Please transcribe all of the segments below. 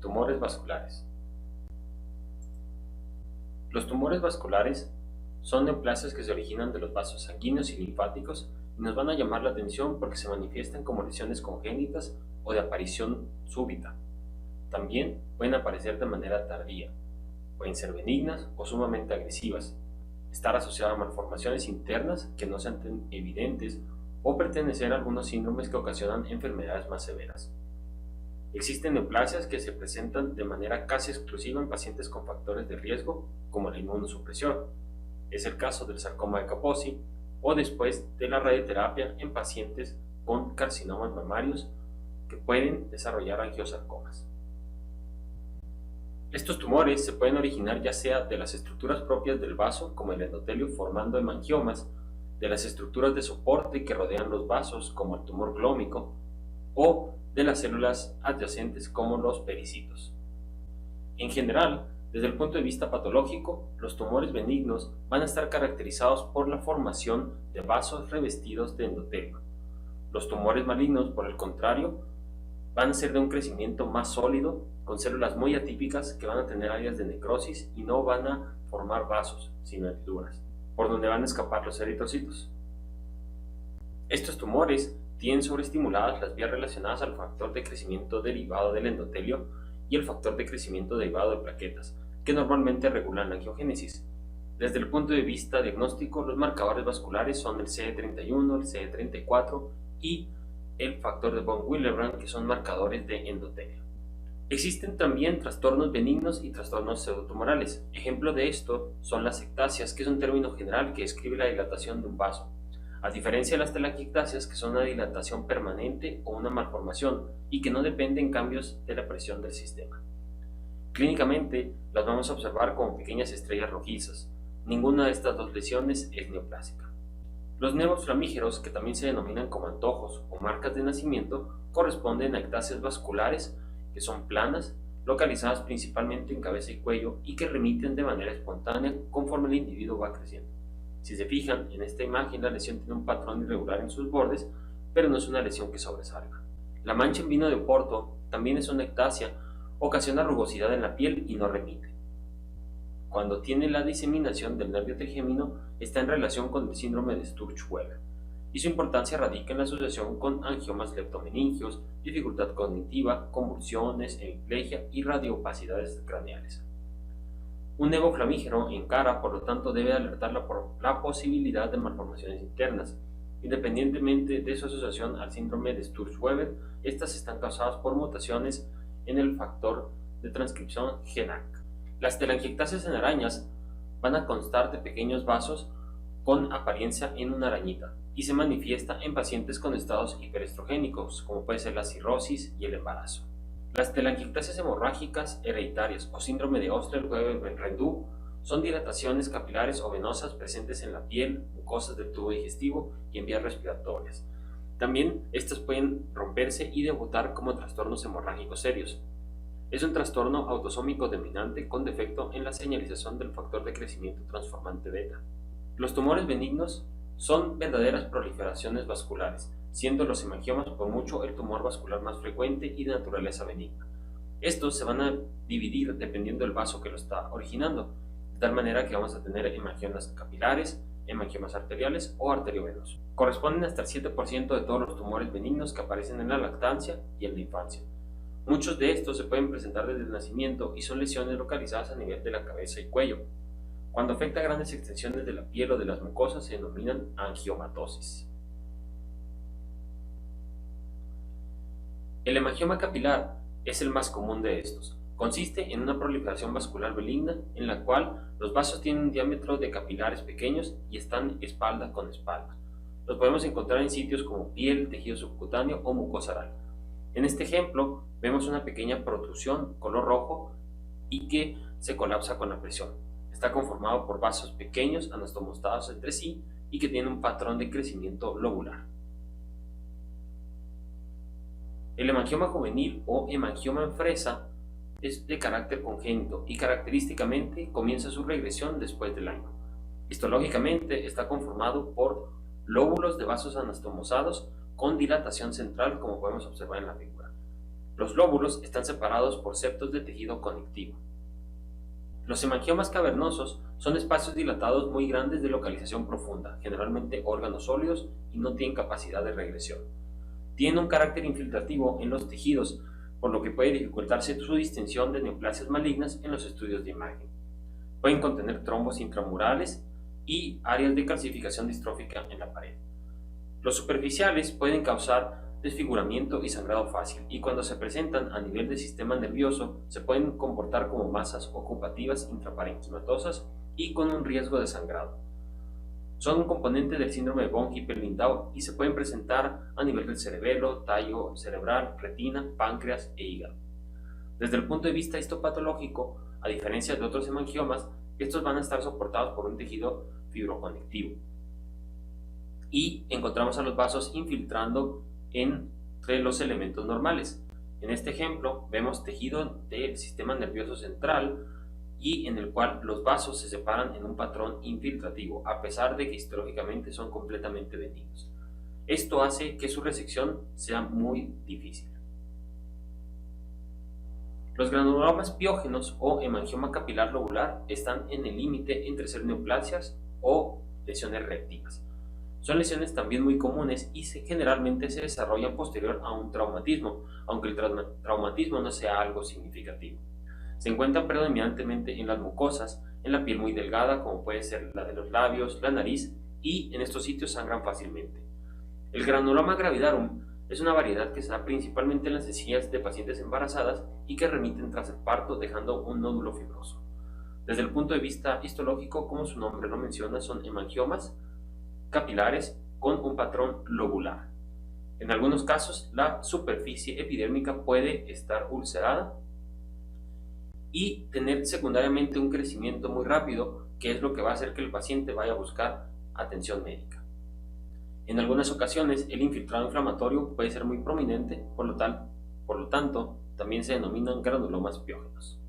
Tumores vasculares. Los tumores vasculares son neoplasias que se originan de los vasos sanguíneos y linfáticos y nos van a llamar la atención porque se manifiestan como lesiones congénitas o de aparición súbita. También pueden aparecer de manera tardía, pueden ser benignas o sumamente agresivas, estar asociadas a malformaciones internas que no sean tan evidentes o pertenecer a algunos síndromes que ocasionan enfermedades más severas. Existen neoplasias que se presentan de manera casi exclusiva en pacientes con factores de riesgo como la inmunosupresión. Es el caso del sarcoma de Kaposi o después de la radioterapia en pacientes con carcinomas mamarios que pueden desarrollar angiosarcomas. Estos tumores se pueden originar ya sea de las estructuras propias del vaso, como el endotelio formando hemangiomas, de las estructuras de soporte que rodean los vasos, como el tumor glómico, o de las células adyacentes, como los pericitos. En general, desde el punto de vista patológico, los tumores benignos van a estar caracterizados por la formación de vasos revestidos de endotelio. Los tumores malignos, por el contrario, van a ser de un crecimiento más sólido, con células muy atípicas que van a tener áreas de necrosis y no van a formar vasos, sino hendiduras, por donde van a escapar los eritrocitos. Estos tumores tienen sobreestimuladas las vías relacionadas al factor de crecimiento derivado del endotelio y el factor de crecimiento derivado de plaquetas, que normalmente regulan la angiogénesis. Desde el punto de vista diagnóstico, los marcadores vasculares son el CD31, el CD34 y el factor de von Willebrand, que son marcadores de endotelio. Existen también trastornos benignos y trastornos pseudotumorales. Ejemplo de esto son las ectasias, que es un término general que describe la dilatación de un vaso, a diferencia de las telangiectasias, que son una dilatación permanente o una malformación y que no dependen cambios de la presión del sistema. Clínicamente las vamos a observar como pequeñas estrellas rojizas. Ninguna de estas dos lesiones es neoplásica. Los nevos flamígeros, que también se denominan como antojos o marcas de nacimiento, corresponden a ectasias vasculares que son planas, localizadas principalmente en cabeza y cuello y que remiten de manera espontánea conforme el individuo va creciendo. Si se fijan, en esta imagen la lesión tiene un patrón irregular en sus bordes, pero no es una lesión que sobresalga. La mancha en vino de Oporto también es una ectasia, ocasiona rugosidad en la piel y no remite. Cuando tiene la diseminación del nervio trigémino, está en relación con el síndrome de Sturge-Weber, y su importancia radica en la asociación con angiomas leptomeningios, dificultad cognitiva, convulsiones, hemiplegia y radiopacidades craneales. Un nevo flamígero en cara, por lo tanto, debe alertarla por la posibilidad de malformaciones internas. Independientemente de su asociación al síndrome de Sturge-Weber, estas están causadas por mutaciones en el factor de transcripción GNAC. Las telangiectasias en arañas van a constar de pequeños vasos con apariencia en una arañita y se manifiesta en pacientes con estados hiperestrogénicos, como puede ser la cirrosis y el embarazo. Las telangiectasias hemorrágicas hereditarias o síndrome de Oster-Weber-Rendu son dilataciones capilares o venosas presentes en la piel, mucosas del tubo digestivo y en vías respiratorias. También estas pueden romperse y debutar como trastornos hemorrágicos serios. Es un trastorno autosómico dominante con defecto en la señalización del factor de crecimiento transformante beta. Los tumores benignos son verdaderas proliferaciones vasculares, siendo los hemangiomas por mucho el tumor vascular más frecuente y de naturaleza benigna. Estos se van a dividir dependiendo del vaso que lo está originando, de tal manera que vamos a tener hemangiomas capilares, hemangiomas arteriales o arteriovenosos. Corresponden hasta el 7% de todos los tumores benignos que aparecen en la lactancia y en la infancia. Muchos de estos se pueden presentar desde el nacimiento y son lesiones localizadas a nivel de la cabeza y cuello. Cuando afecta grandes extensiones de la piel o de las mucosas se denominan angiomatosis. El hemangioma capilar es el más común de estos. Consiste en una proliferación vascular benigna en la cual los vasos tienen un diámetro de capilares pequeños y están espalda con espalda. Los podemos encontrar en sitios como piel, tejido subcutáneo o mucosa oral. En este ejemplo vemos una pequeña protrusión color rojo y que se colapsa con la presión. Está conformado por vasos pequeños anastomostados entre sí y que tienen un patrón de crecimiento lobular. El hemangioma juvenil o hemangioma en fresa es de carácter congénito y característicamente comienza su regresión después del año. Histológicamente está conformado por lóbulos de vasos anastomosados con dilatación central, como podemos observar en la figura. Los lóbulos están separados por septos de tejido conectivo. Los hemangiomas cavernosos son espacios dilatados muy grandes de localización profunda, generalmente órganos sólidos y no tienen capacidad de regresión. Tienen un carácter infiltrativo en los tejidos, por lo que puede dificultarse su distinción de neoplasias malignas en los estudios de imagen. Pueden contener trombos intramurales y áreas de calcificación distrófica en la pared. Los superficiales pueden causar desfiguramiento y sangrado fácil, y cuando se presentan a nivel del sistema nervioso se pueden comportar como masas ocupativas intraparenquimatosas y con un riesgo de sangrado. Son un componente del síndrome de von Hippel-Lindau y se pueden presentar a nivel del cerebelo, tallo cerebral, retina, páncreas e hígado. Desde el punto de vista histopatológico, a diferencia de otros hemangiomas, estos van a estar soportados por un tejido fibroconectivo. Y encontramos a los vasos infiltrando entre los elementos normales. En este ejemplo vemos tejido del sistema nervioso central y en el cual los vasos se separan en un patrón infiltrativo, a pesar de que histológicamente son completamente benignos. Esto hace que su resección sea muy difícil. Los granulomas piógenos o hemangioma capilar lobular están en el límite entre ser neoplasias o lesiones reactivas. Son lesiones también muy comunes y generalmente se desarrollan posterior a un traumatismo, aunque el traumatismo no sea algo significativo. Se encuentran predominantemente en las mucosas, en la piel muy delgada como puede ser la de los labios, la nariz, y en estos sitios sangran fácilmente. El granuloma gravidarum es una variedad que se da principalmente en las encías de pacientes embarazadas y que remiten tras el parto dejando un nódulo fibroso. Desde el punto de vista histológico, como su nombre lo menciona, son hemangiomas capilares con un patrón lobular. En algunos casos, la superficie epidérmica puede estar ulcerada y tener secundariamente un crecimiento muy rápido, que es lo que va a hacer que el paciente vaya a buscar atención médica. En algunas ocasiones, el infiltrado inflamatorio puede ser muy prominente, por lo tanto, también se denominan granulomas piógenos.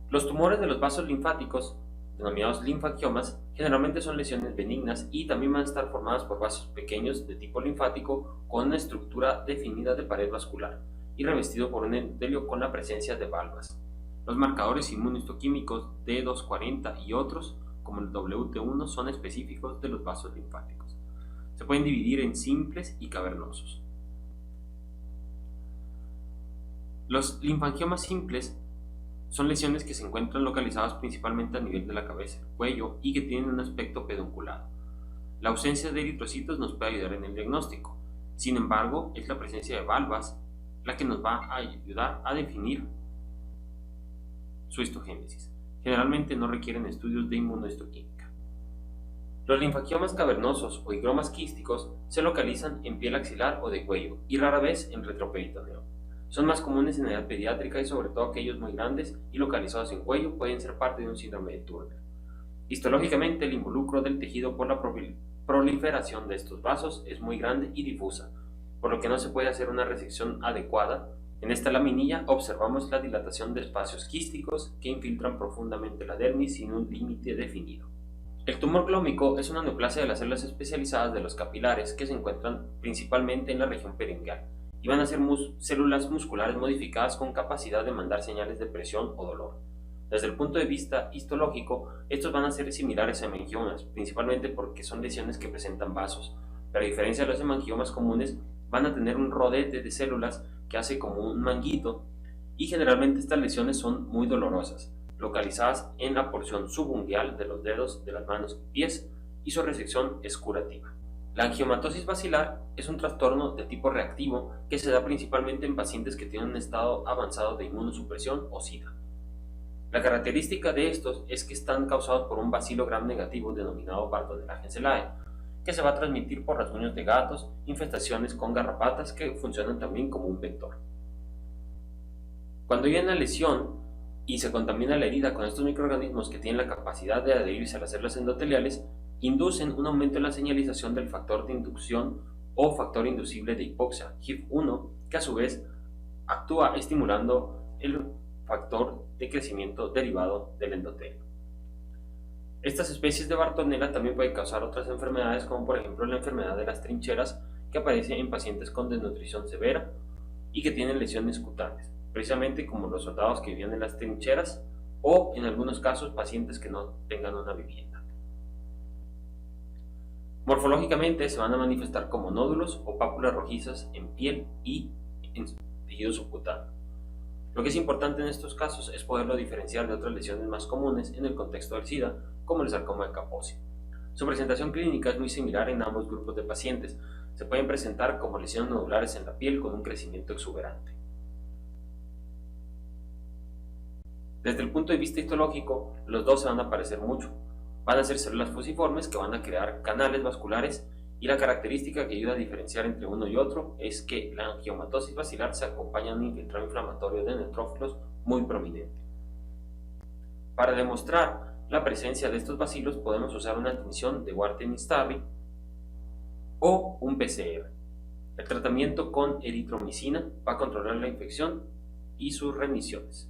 Los tumores de los vasos linfáticos, denominados linfangiomas, generalmente son lesiones benignas y también van a estar formadas por vasos pequeños de tipo linfático con una estructura definida de pared vascular y revestido por un endotelio con la presencia de valvas. Los marcadores inmunohistoquímicos D240 y otros, como el WT1, son específicos de los vasos linfáticos. Se pueden dividir en simples y cavernosos. Los linfangiomas simples son lesiones que se encuentran localizadas principalmente a nivel de la cabeza, el cuello y que tienen un aspecto pedunculado. La ausencia de eritrocitos nos puede ayudar en el diagnóstico. Sin embargo, es la presencia de valvas la que nos va a ayudar a definir su histogénesis. Generalmente no requieren estudios de inmunohistoquímica. Los linfangiomas cavernosos o higromas quísticos se localizan en piel axilar o de cuello y rara vez en retroperitoneo. Son más comunes en la edad pediátrica y sobre todo aquellos muy grandes y localizados en cuello pueden ser parte de un síndrome de Turner. Histológicamente, el involucro del tejido por la proliferación de estos vasos es muy grande y difusa, por lo que no se puede hacer una resección adecuada. En esta laminilla observamos la dilatación de espacios quísticos que infiltran profundamente la dermis sin un límite definido. El tumor glómico es una neoplasia de las células especializadas de los capilares que se encuentran principalmente en la región peringueal y van a ser células musculares modificadas con capacidad de mandar señales de presión o dolor. Desde el punto de vista histológico, estos van a ser similares a hemangiomas, principalmente porque son lesiones que presentan vasos, pero a diferencia de los hemangiomas comunes, van a tener un rodete de células que hace como un manguito y generalmente estas lesiones son muy dolorosas, localizadas en la porción subungual de los dedos de las manos y pies, y su resección es curativa. La angiomatosis basilar es un trastorno de tipo reactivo que se da principalmente en pacientes que tienen un estado avanzado de inmunosupresión o SIDA. La característica de estos es que están causados por un bacilo gram negativo denominado Bartonella henselae, que se va a transmitir por rasguños de gatos, infestaciones con garrapatas que funcionan también como un vector. Cuando hay una lesión y se contamina la herida con estos microorganismos que tienen la capacidad de adherirse a las células endoteliales, inducen un aumento en la señalización del factor de inducción o factor inducible de hipoxia, HIF1, que a su vez actúa estimulando el factor de crecimiento derivado del endotelio. Estas especies de Bartonella también pueden causar otras enfermedades, como por ejemplo la enfermedad de las trincheras, que aparece en pacientes con desnutrición severa y que tienen lesiones cutáneas, precisamente como los soldados que vivían en las trincheras o en algunos casos pacientes que no tengan una vivienda. Morfológicamente se van a manifestar como nódulos o pápulas rojizas en piel y en tejido subcutáneo. Lo que es importante en estos casos es poderlo diferenciar de otras lesiones más comunes en el contexto del SIDA, como el sarcoma de Kaposi. Su presentación clínica es muy similar en ambos grupos de pacientes. Se pueden presentar como lesiones nodulares en la piel con un crecimiento exuberante. Desde el punto de vista histológico, los dos se van a parecer mucho. Van a ser células fusiformes que van a crear canales vasculares, y la característica que ayuda a diferenciar entre uno y otro es que la angiomatosis basilar se acompaña de un infiltrado inflamatorio de neutrófilos muy prominente. Para demostrar la presencia de estos bacilos podemos usar una tinción de Warthin-Starry o un PCR. El tratamiento con eritromicina va a controlar la infección y sus remisiones.